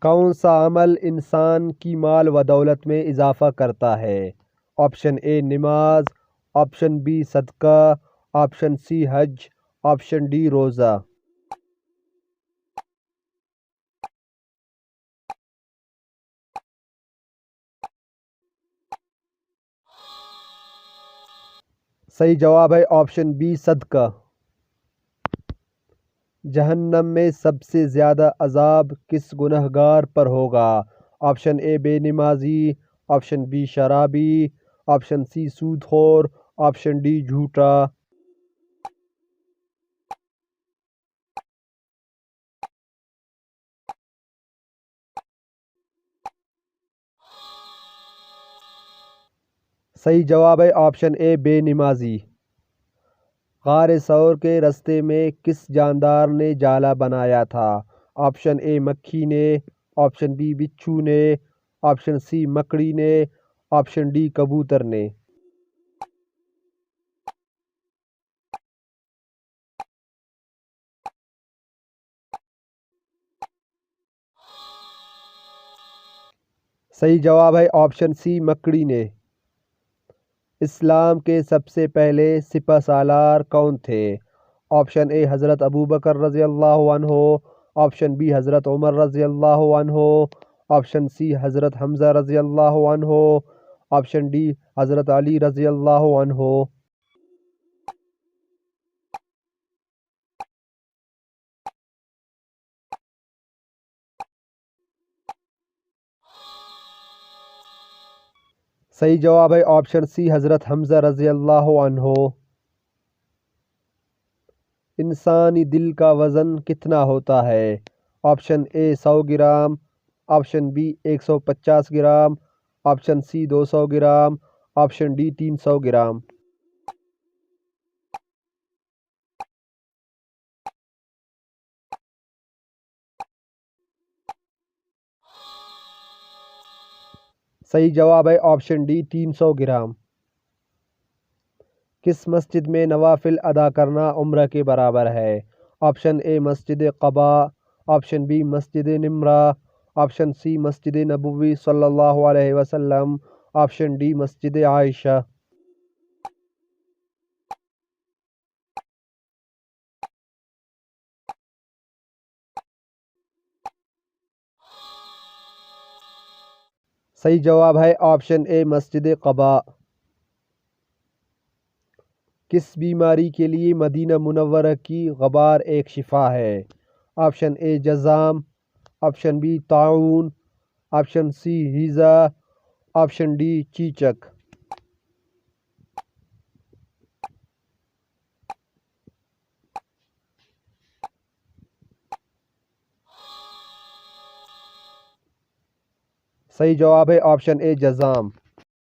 کون سا عمل انسان کی مال و دولت میں اضافہ کرتا ہے؟ آپشن اے نماز، آپشن بی صدقہ، آپشن سی حج، آپشن ڈی روزہ۔ صحیح جواب ہے آپشن بی صدقہ۔ جہنم میں سب سے زیادہ عذاب کس گنہگار پر ہوگا؟ آپشن اے بے نمازی، آپشن بی شرابی، آپشن سی سود خور، آپشن ڈی جھوٹا۔ صحیح جواب ہے آپشن اے بے نمازی۔ غار ثور کے رستے میں کس جاندار نے جالا بنایا تھا؟ آپشن اے مکھی نے، آپشن بی بچھو نے، آپشن سی مکڑی نے، آپشن ڈی کبوتر نے۔ صحیح جواب ہے آپشن سی مکڑی نے۔ اسلام کے سب سے پہلے سپہ سالار کون تھے؟ آپشن اے حضرت ابوبکر رضی اللہ عنہ، آپشن بی حضرت عمر رضی اللہ عنہ، آپشن سی حضرت حمزہ رضی اللہ عنہ، آپشن ڈی حضرت علی رضی اللہ عنہ۔ صحیح جواب ہے آپشن سی حضرت حمزہ رضی اللہ عنہ۔ انسانی دل کا وزن کتنا ہوتا ہے؟ Option A 100 gram, option B 150 gram, option C 200 gram, option D 300 gram. صحیح جواب ہے آپشن ڈی 300 گرام۔ کس مسجد میں نوافل ادا کرنا عمرہ کے برابر ہے؟ آپشن اے مسجد قباء، آپشن بی مسجد نمرہ، آپشن سی مسجد نبوی صلی اللہ علیہ وسلم، آپشن ڈی مسجد عائشہ۔ صحیح جواب ہے آپشن اے مسجد قباء۔ کس بیماری کے لیے مدینہ منورہ کی غبار ایک شفا ہے؟ آپشن اے جذام، آپشن بی طاعون، آپشن سی ہیضہ، آپشن ڈی چیچک۔ صحیح جواب ہے آپشن اے جذام۔